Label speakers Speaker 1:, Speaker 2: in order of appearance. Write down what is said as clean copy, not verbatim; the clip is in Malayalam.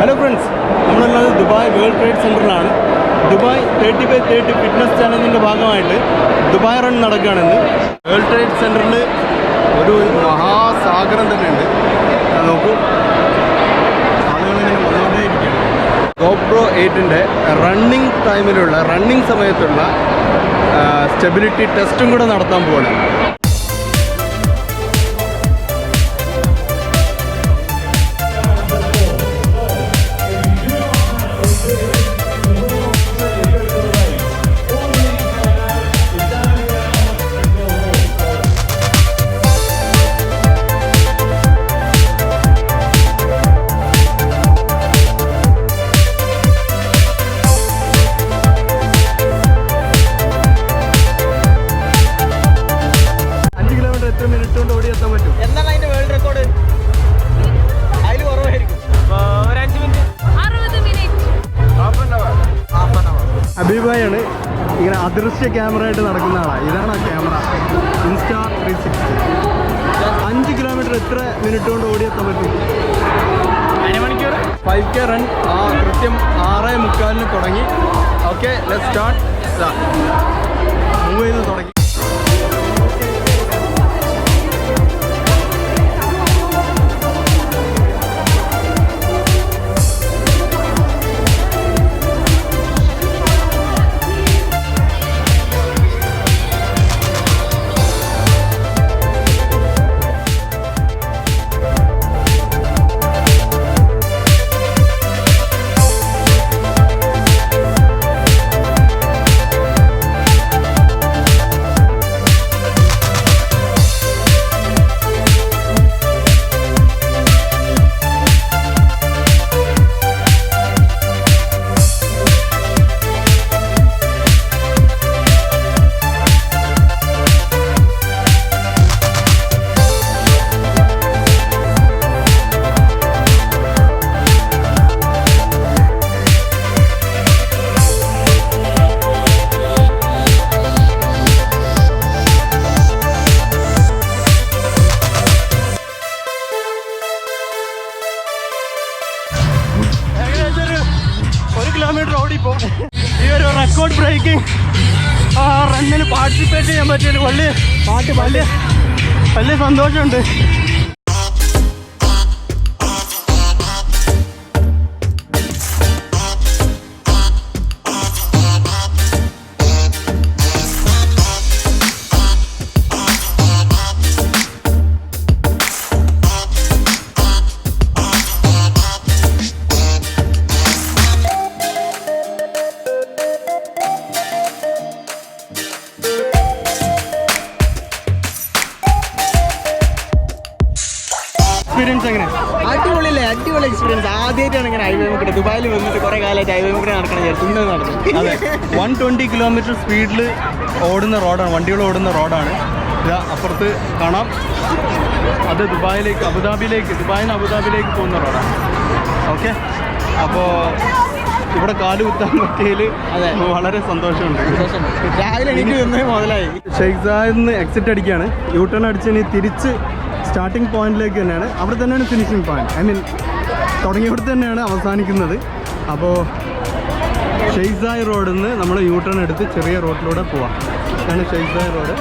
Speaker 1: ഹലോ ഫ്രണ്ട്സ്, നമ്മളുള്ളത് ദുബായ് വേൾഡ് ട്രേഡ് സെൻറ്ററിലാണ്. ദുബായ് 30x30 ഫിറ്റ്നസ് ചാലഞ്ചിൻ്റെ ഭാഗമായിട്ട് ദുബായ് റൺ നടക്കുകയാണെന്ന്. വേൾഡ് ട്രേഡ് സെൻറ്ററിൽ ഒരു മഹാസാഗരം തന്നെയുണ്ട്. നോക്കൂ, ആളുകളിങ്ങനെ വന്നുകൊണ്ടേയിരിക്കുകയാണ്. GoPro 8ൻ്റെ റണ്ണിങ് സമയത്തുള്ള സ്റ്റെബിലിറ്റി ടെസ്റ്റും കൂടെ നടത്താൻ പോവാണ്. അബീബായാണ് ഇങ്ങനെ അദൃശ്യ ക്യാമറ ആയിട്ട് നടക്കുന്ന ആളാണ്. ഇതാണ് ആ ക്യാമറ, ഇൻസ്റ്റാ 360. 5 കിലോമീറ്റർ എത്ര മിനിറ്റ് കൊണ്ട് ഓടിയെത്താൻ പറ്റും? 5K റൺ കൃത്യം 6:45 തുടങ്ങി. Okay, let's start. മൂവ് ചെയ്ത് തുടങ്ങി. കിലോമീറ്റർ ഓടിപ്പോ ഈ ഒരു റെക്കോർഡ് ബ്രേക്കിംഗ് റണ്ണിൽ പാർട്ടിസിപ്പേറ്റ് ചെയ്യാൻ പറ്റിയൊരു വലിയ സന്തോഷമുണ്ട്.
Speaker 2: അടിപൊളി എക്സ്പീരിയൻസ്. ആദ്യമായിട്ടാണ് ഇങ്ങനെ ഹൈവേ മുക്കിട്ട് ദുബായിൽ വന്നിട്ട് കുറെ കാലമായിട്ട് ഹൈവേ മുക്കിട്ട് നടക്കണം. ഇന്ന് നടന്നു.
Speaker 1: അതെ, 120 കിലോമീറ്റർ സ്പീഡിൽ ഓടുന്ന റോഡാണ്, വണ്ടികൾ ഓടുന്ന റോഡാണ്. അപ്പുറത്ത് കാണാം, അത് ദുബായിൽ നിന്ന് അബുദാബിയിലേക്ക് പോകുന്ന റോഡാണ്. ഓക്കെ, അപ്പോൾ ഇവിടെ കാല് കുത്താൻ പറ്റിയതിൽ വളരെ സന്തോഷമുണ്ട്.
Speaker 2: രാവിലെ എനിക്ക് നിന്ന് മുതലായി.
Speaker 1: ഷെയ്ഖ് സായിദിൽ നിന്ന് എക്സിറ്റ് അടിക്കുകയാണ്. യൂ ടേൺ അടിച്ച് ഇനി തിരിച്ച് സ്റ്റാർട്ടിംഗ് പോയിന്റിലേക്ക് തന്നെയാണ്. അവിടെ തന്നെയാണ് ഫിനിഷിംഗ് പോയിന്റ്. തുടങ്ങിയവിടെ തന്നെയാണ് അവസാനിക്കുന്നത്. അപ്പോൾ ഷെയ്ഖ് സായി റോഡിൽ നിന്ന് നമ്മൾ യൂ ടേൺ എടുത്ത് ചെറിയ റോഡിലൂടെ പോവാം. ഇതാണ് ഷെയ്ഖ് സായി റോഡ്.